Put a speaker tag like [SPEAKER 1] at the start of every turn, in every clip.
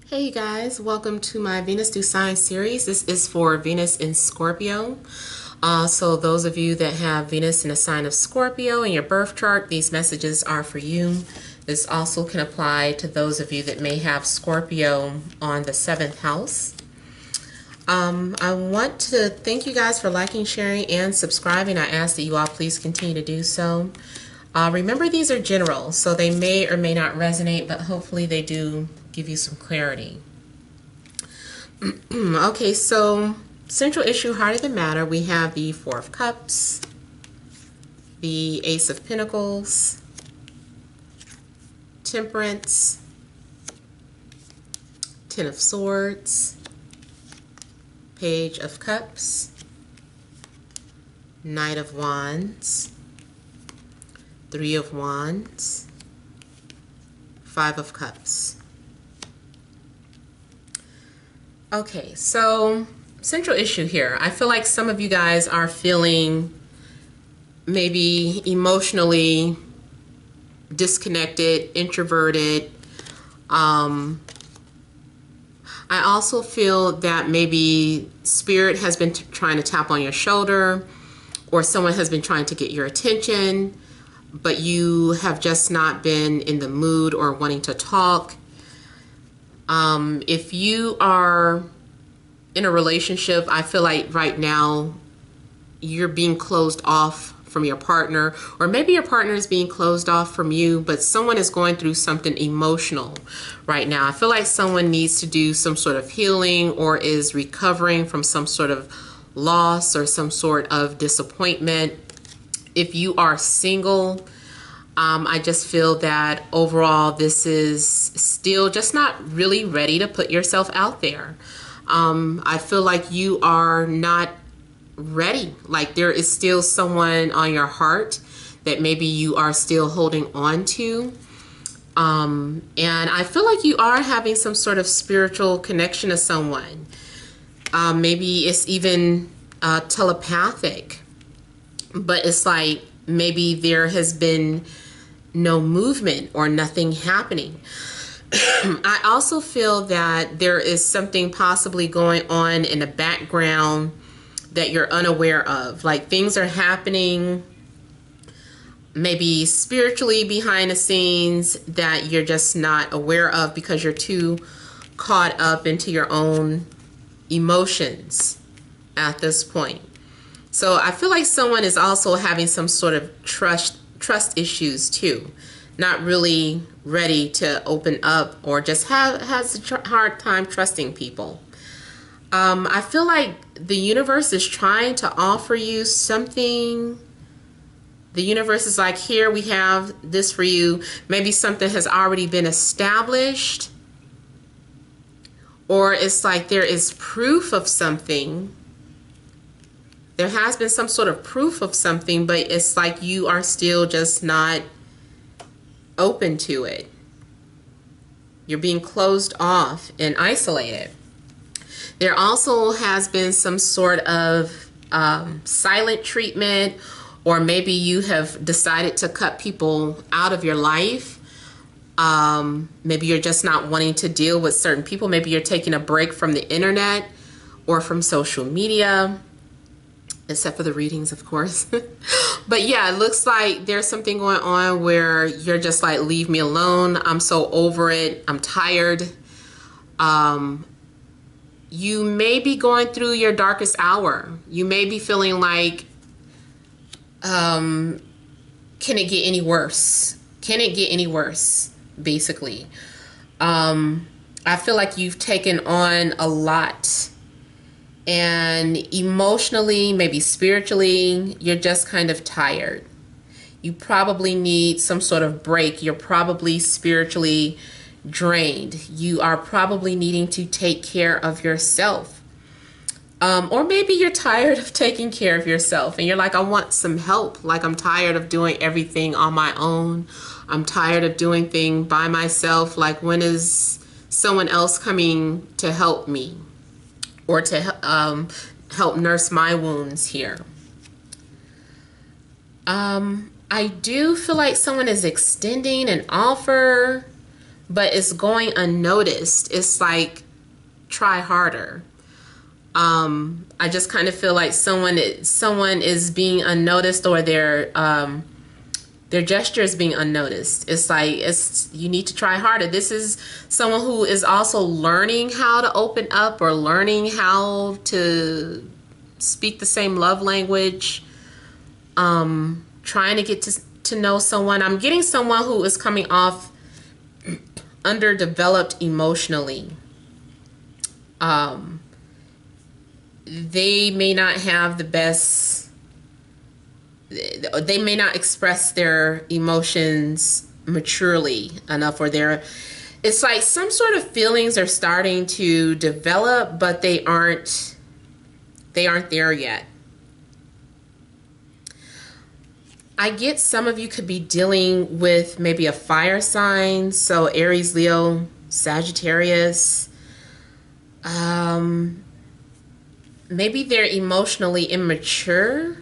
[SPEAKER 1] Hey you guys, welcome to my Venus through Sign series. This is for Venus in Scorpio. So those of you that have Venus in a sign of Scorpio in your birth chart, these messages are for you. This also can apply to those of you that may have Scorpio on the 7th house. I want to thank you guys for liking, sharing, and subscribing. I ask that you all please continue to do so. Remember, these are general, so they may or may not resonate, but hopefully they do give you some clarity. Okay, so central issue, heart of the matter, we have the Four of Cups, the Ace of Pentacles, Temperance, Ten of Swords, Page of Cups, Knight of Wands, Three of Wands, Five of Cups. Okay, so central issue here. I feel like some of you guys are feeling maybe emotionally disconnected, introverted. I also feel that maybe spirit has been trying to tap on your shoulder, or someone has been trying to get your attention, but you have just not been in the mood or wanting to talk. If you are in a relationship, I feel like right now you're being closed off from your partner, or maybe your partner is being closed off from you, but someone is going through something emotional right now. I feel like someone needs to do some sort of healing or is recovering from some sort of loss or some sort of disappointment. If you are single, I just feel that overall this is still just not really ready to put yourself out there. I feel like you are not ready. Like there is still someone on your heart that maybe you are still holding on to. And I feel like you are having some sort of spiritual connection to someone. Maybe it's even telepathic, but it's like maybe there has been no movement or nothing happening. I also feel that there is something possibly going on in the background that you're unaware of. Like things are happening maybe spiritually behind the scenes that you're just not aware of because you're too caught up into your own emotions at this point. So I feel like someone is also having some sort of trust issues too. Not really ready to open up, or just has a hard time trusting people. I feel like the universe is trying to offer you something. The universe is like, here, we have this for you. Maybe something has already been established, or it's like there is proof of something. There has been some sort of proof of something, but it's like you are still just not open to it. You're being closed off and isolated. There also has been some sort of silent treatment, or maybe you have decided to cut people out of your life. Maybe you're just not wanting to deal with certain people. Maybe you're taking a break from the internet or from social media. Except for the readings, of course. But yeah, it looks like there's something going on where you're just like, leave me alone. I'm so over it. I'm tired. You may be going through your darkest hour. You may be feeling like, can it get any worse? Can it get any worse? Basically. I feel like you've taken on a lot. And emotionally, maybe spiritually, you're just kind of tired. You probably need some sort of break. You're probably spiritually drained. You are probably needing to take care of yourself. Or maybe you're tired of taking care of yourself and you're like, I want some help. Like, I'm tired of doing everything on my own. I'm tired of doing things by myself. Like, when is someone else coming to help me? Or to help nurse my wounds here. I do feel like someone is extending an offer but it's going unnoticed. It's like, try harder. I just kind of feel like someone is being unnoticed, or their gesture is being unnoticed. It's like, you need to try harder. This is someone who is also learning how to open up, or learning how to speak the same love language, trying to get to know someone. I'm getting someone who is coming off underdeveloped emotionally. They may not have the best, they may not express their emotions maturely enough, or it's like some sort of feelings are starting to develop, but they aren't there yet. I get some of you could be dealing with maybe a fire sign, so Aries, Leo, Sagittarius. Maybe they're emotionally immature.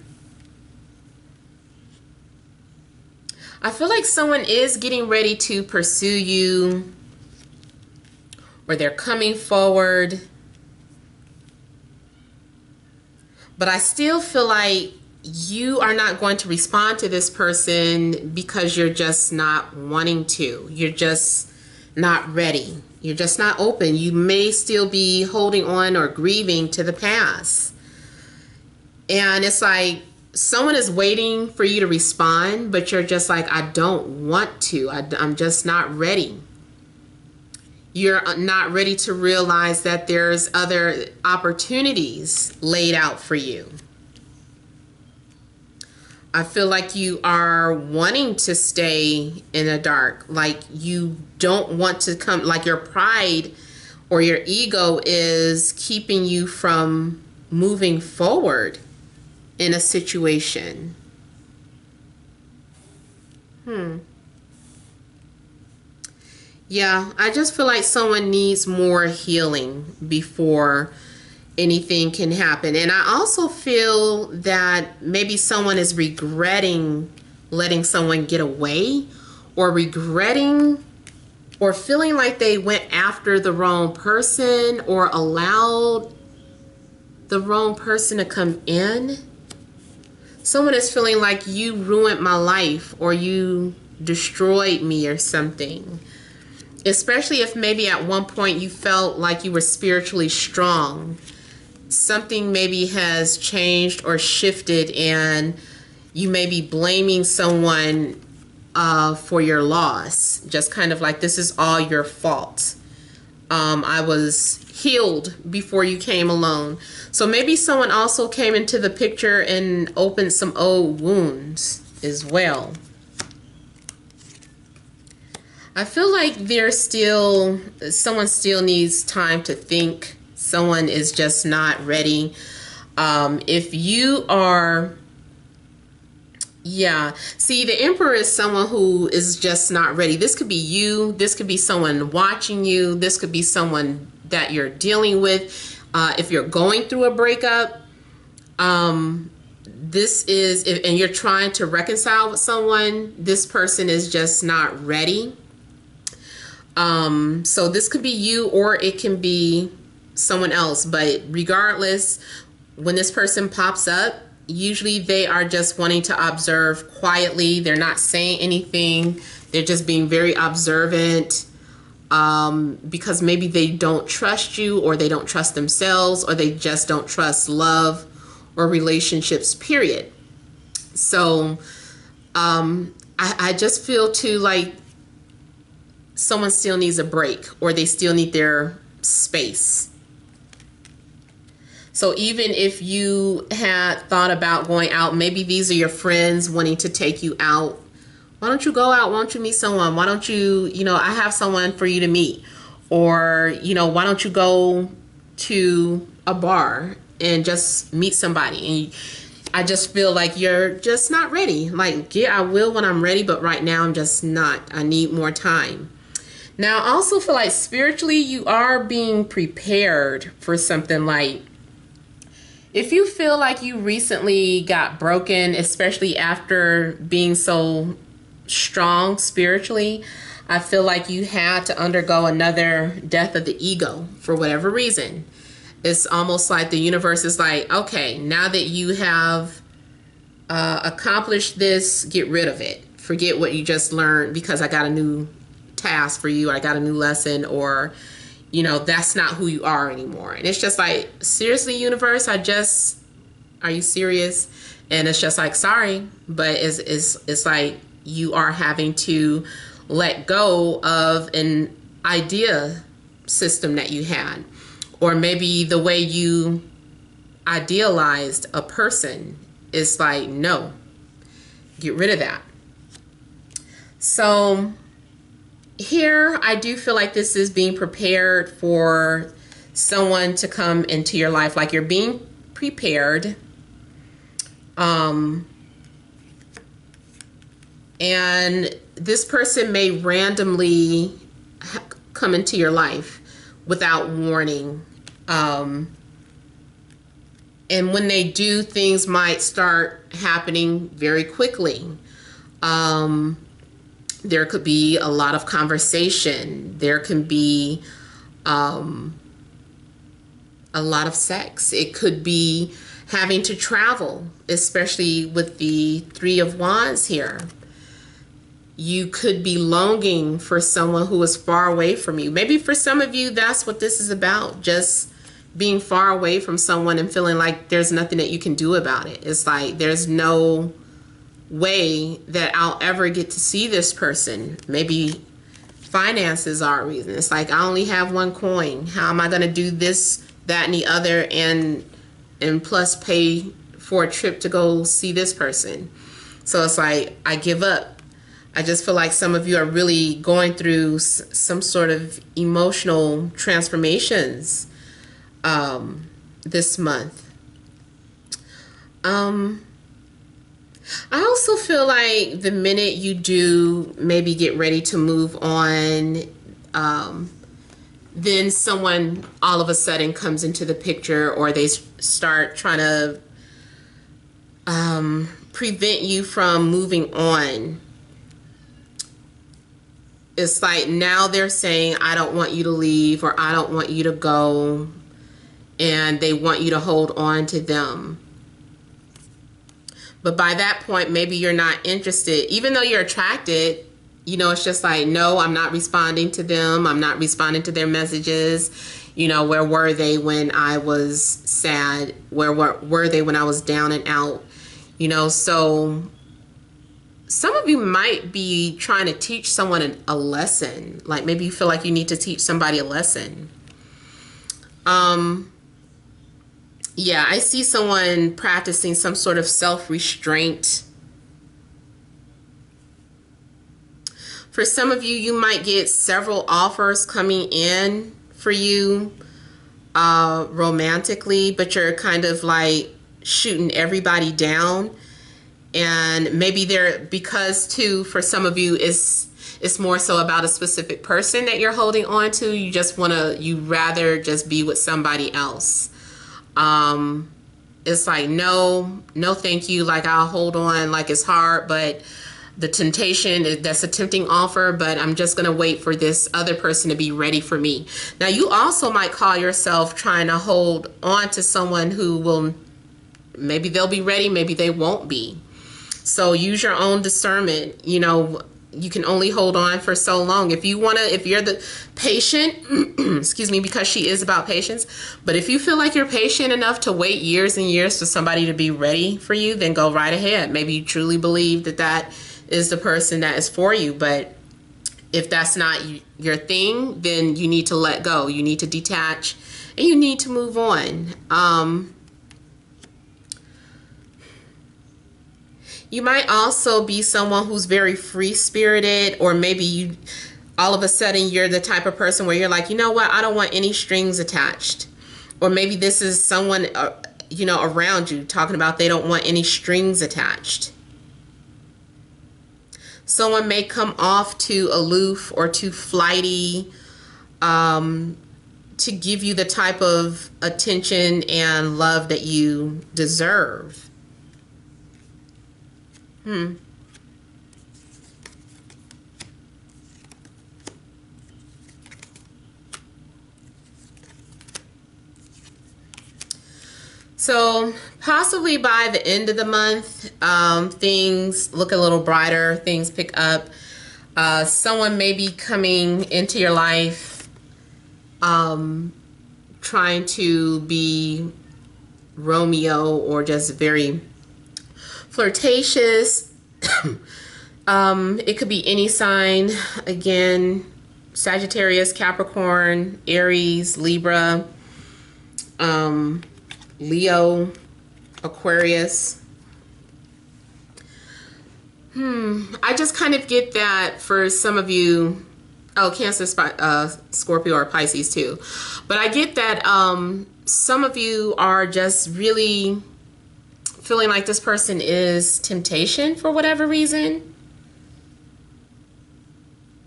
[SPEAKER 1] I feel like someone is getting ready to pursue you, or they're coming forward. But I still feel like you are not going to respond to this person because you're just not wanting to. You're just not ready. You're just not open. You may still be holding on or grieving to the past. And it's like someone is waiting for you to respond, but you're just like, I don't want to. I'm just not ready. You're not ready to realize that there's other opportunities laid out for you. I feel like you are wanting to stay in the dark. Like you don't want to come, like your pride or your ego is keeping you from moving forward in a situation. Yeah, I just feel like someone needs more healing before anything can happen. And I also feel that maybe someone is regretting letting someone get away, or regretting or feeling like they went after the wrong person, or allowed the wrong person to come in. Someone is feeling like you ruined my life, or you destroyed me or something. Especially if maybe at one point you felt like you were spiritually strong. Something maybe has changed or shifted, and you may be blaming someone for your loss. Just kind of like, this is all your fault. I was healed before you came along. So maybe someone also came into the picture and opened some old wounds as well. I feel like someone still needs time to think. Someone is just not ready. If you are, see, the Emperor is someone who is just not ready. This could be you. This could be someone watching you. This could be someone that you're dealing with. If you're going through a breakup, this is, and you're trying to reconcile with someone, this person is just not ready. So this could be you, or it can be someone else. But regardless, when this person pops up, usually they are just wanting to observe quietly. They're not saying anything. They're just being very observant, because maybe they don't trust you, or they don't trust themselves, or they just don't trust love or relationships, period. So I just feel too like someone still needs a break, or they still need their space. So even if you had thought about going out, maybe these are your friends wanting to take you out. Why don't you go out? Why don't you meet someone? Why don't you, I have someone for you to meet. Or, why don't you go to a bar and just meet somebody? And I just feel like you're just not ready. Like, yeah, I will when I'm ready, but right now I'm just not. I need more time. Now, I also feel like spiritually you are being prepared for something. Like, if you feel like you recently got broken, especially after being so strong spiritually, I feel like you had to undergo another death of the ego for whatever reason. It's almost like the universe is like, okay, now that you have accomplished this, get rid of it. Forget what you just learned because I got a new task for you. I got a new lesson, or, you know, that's not who you are anymore. And it's just like, seriously, universe, are you serious? And it's just like, sorry, but it's like you are having to let go of an idea system that you had, or maybe the way you idealized a person is like, no, get rid of that. So here I do feel like this is being prepared for someone to come into your life, like you're being prepared. And this person may randomly come into your life without warning. And when they do, things might start happening very quickly. There could be a lot of conversation. There can be a lot of sex. It could be having to travel, especially with the Three of Wands here. You could be longing for someone who is far away from you. Maybe for some of you, that's what this is about. Just being far away from someone and feeling like there's nothing that you can do about it. It's like there's no way that I'll ever get to see this person. Maybe finances are a reason. It's like, I only have one coin. How am I going to do this, that, and the other, and plus pay for a trip to go see this person? So it's like, I give up. I just feel like some of you are really going through some sort of emotional transformations this month. I also feel like the minute you do maybe get ready to move on, then someone all of a sudden comes into the picture, or they start trying to prevent you from moving on. It's like now they're saying, I don't want you to leave, or I don't want you to go, and they want you to hold on to them. But by that point, maybe you're not interested, even though you're attracted. You know, it's just like, no, I'm not responding to them. I'm not responding to their messages. You know, where were they when I was sad? Where were they when I was down and out? You know, so some of you might be trying to teach someone a lesson. Like maybe you feel like you need to teach somebody a lesson. Yeah, I see someone practicing some sort of self-restraint. For some of you, you might get several offers coming in for you romantically, but you're kind of like shooting everybody down. And maybe because too, for some of you, it's more so about a specific person that you're holding on to. You rather just be with somebody else. It's like, no, thank you. Like, I'll hold on, like it's hard, but the temptation, that's a tempting offer, but I'm just going to wait for this other person to be ready for me. Now, you also might call yourself trying to hold on to someone who will, maybe they'll be ready, maybe they won't be. So use your own discernment. You know, you can only hold on for so long. If you're the patient, excuse me, because she is about patience. But if you feel like you're patient enough to wait years and years for somebody to be ready for you, then go right ahead. Maybe you truly believe that is the person that is for you. But if that's not your thing, then you need to let go. You need to detach and you need to move on. You might also be someone who's very free-spirited, or maybe all of a sudden you're the type of person where you're like, you know what, I don't want any strings attached. Or maybe this is someone, around you talking about they don't want any strings attached. Someone may come off too aloof or too flighty to give you the type of attention and love that you deserve. So possibly by the end of the month, things look a little brighter, things pick up. Someone may be coming into your life trying to be Romeo or just very flirtatious. It could be any sign. Again, Sagittarius, Capricorn, Aries, Libra, Leo, Aquarius. I just kind of get that for some of you. Oh, Cancer, Scorpio, or Pisces too. But I get that some of you are just really feeling like this person is temptation for whatever reason.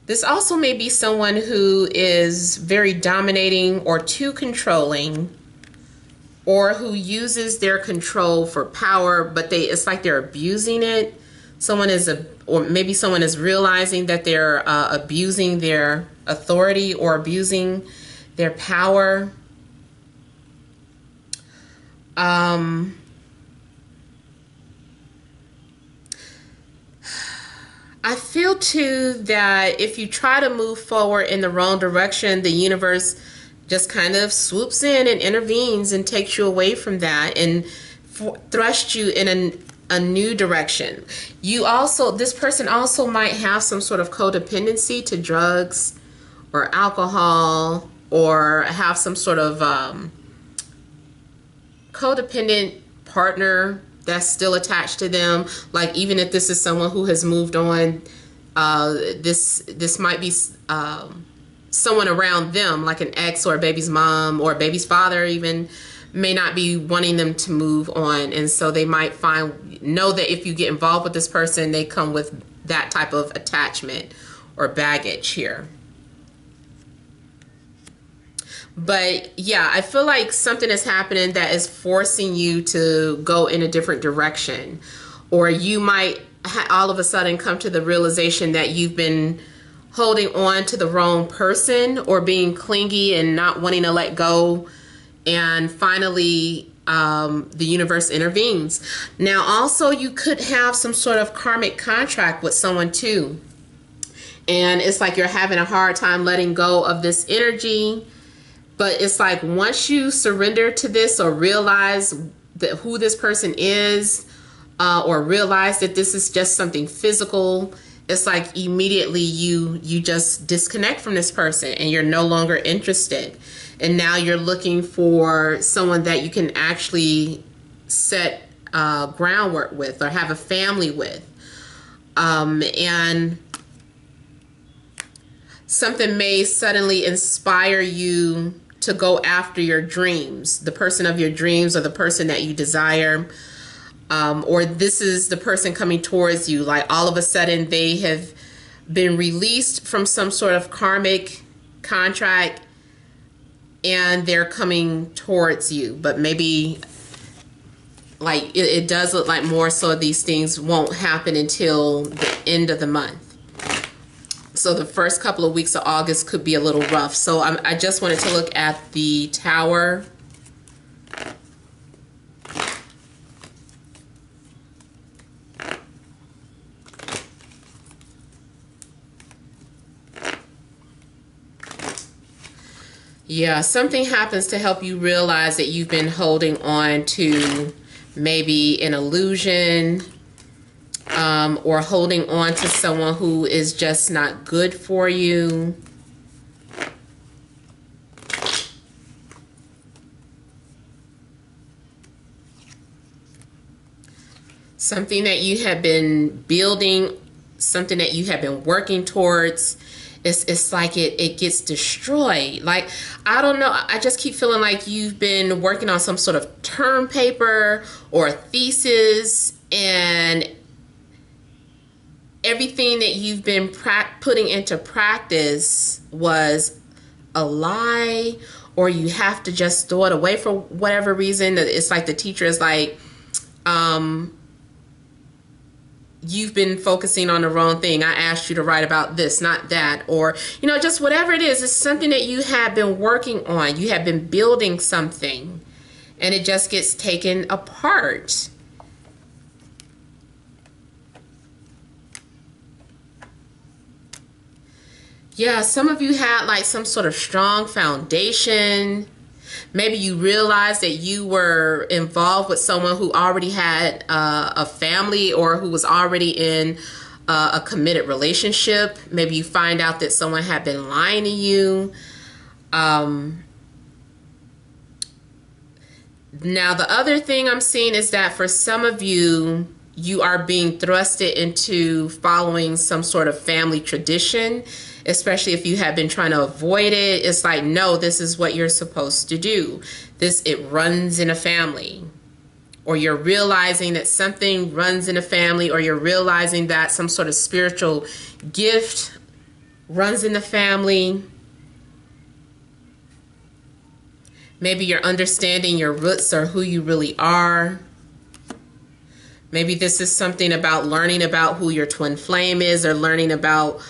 [SPEAKER 1] This also may be someone who is very dominating or too controlling, or who uses their control for power, but it's like they're abusing it. Or maybe someone is realizing that they're abusing their authority or abusing their power. I feel too that if you try to move forward in the wrong direction, the universe just kind of swoops in and intervenes and takes you away from that and thrusts you in a new direction. This person also might have some sort of codependency to drugs or alcohol, or have some sort of codependent partner that's still attached to them. Like, even if this is someone who has moved on, this might be someone around them, like an ex or a baby's mom or a baby's father even, may not be wanting them to move on. And so they might know that if you get involved with this person, they come with that type of attachment or baggage here. But yeah, I feel like something is happening that is forcing you to go in a different direction. Or you might all of a sudden come to the realization that you've been holding on to the wrong person, or being clingy and not wanting to let go. And finally, the universe intervenes. Now, also, you could have some sort of karmic contract with someone too. And it's like you're having a hard time letting go of this energy. But it's like once you surrender to this, or realize that who this person is, or realize that this is just something physical, it's like immediately you just disconnect from this person and you're no longer interested. And now you're looking for someone that you can actually set groundwork with or have a family with. And something may suddenly inspire you to go after your dreams, the person of your dreams, or the person that you desire. Or this is the person coming towards you, like all of a sudden they have been released from some sort of karmic contract and they're coming towards you. But maybe like it does look like more so these things won't happen until the end of the month. So the first couple of weeks of August could be a little rough. So I just wanted to look at the Tower. Yeah, something happens to help you realize that you've been holding on to maybe an illusion, or holding on to someone who is just not good for you. Something that you have been building, something that you have been working towards. It's like it gets destroyed. Like, I don't know, I just keep feeling like you've been working on some sort of term paper or a thesis, and everything that you've been putting into practice was a lie, or you have to just throw it away for whatever reason. It's like the teacher is like, you've been focusing on the wrong thing. I asked you to write about this, not that. Or, you know, just whatever it is, it's something that you have been working on. You have been building something. and it just gets taken apart. Yeah, some of you had like some sort of strong foundation. Maybe you realized that you were involved with someone who already had a family, or who was already in a committed relationship. Maybe you find out that someone had been lying to you. Now, the other thing I'm seeing is that for some of you, you are being thrusted into following some sort of family tradition, especially if you have been trying to avoid it. It's like, no, this is what you're supposed to do. It runs in a family. Or you're realizing that something runs in a family, or you're realizing that some sort of spiritual gift runs in the family. Maybe you're understanding your roots, or who you really are. Maybe this is something about learning about who your twin flame is, or learning about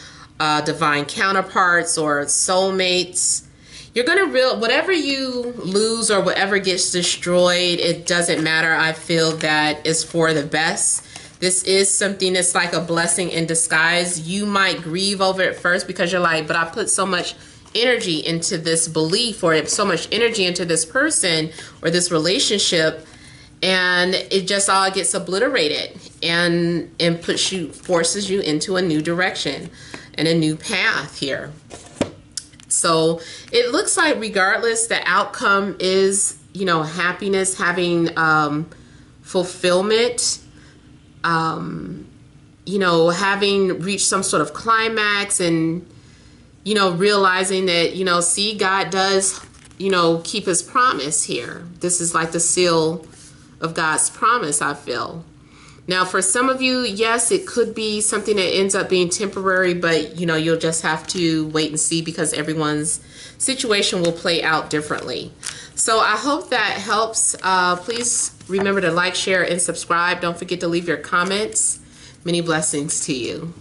[SPEAKER 1] divine counterparts or soulmates. You're going to whatever you lose or whatever gets destroyed, it doesn't matter. I feel that is for the best. This is something that's like a blessing in disguise. You might grieve over it first because you're like, but I put so much energy into this belief, or so much energy into this person or this relationship, and it just all gets obliterated and forces you into a new direction and a new path here. So it looks like regardless, the outcome is, happiness, having fulfillment, having reached some sort of climax, and realizing that, see, God does, keep his promise here. This is like the seal of God's promise, I feel. Now, for some of you, yes, it could be something that ends up being temporary, but, you'll just have to wait and see, because everyone's situation will play out differently. So I hope that helps. Please remember to like, share, and subscribe. Don't forget to leave your comments. Many blessings to you.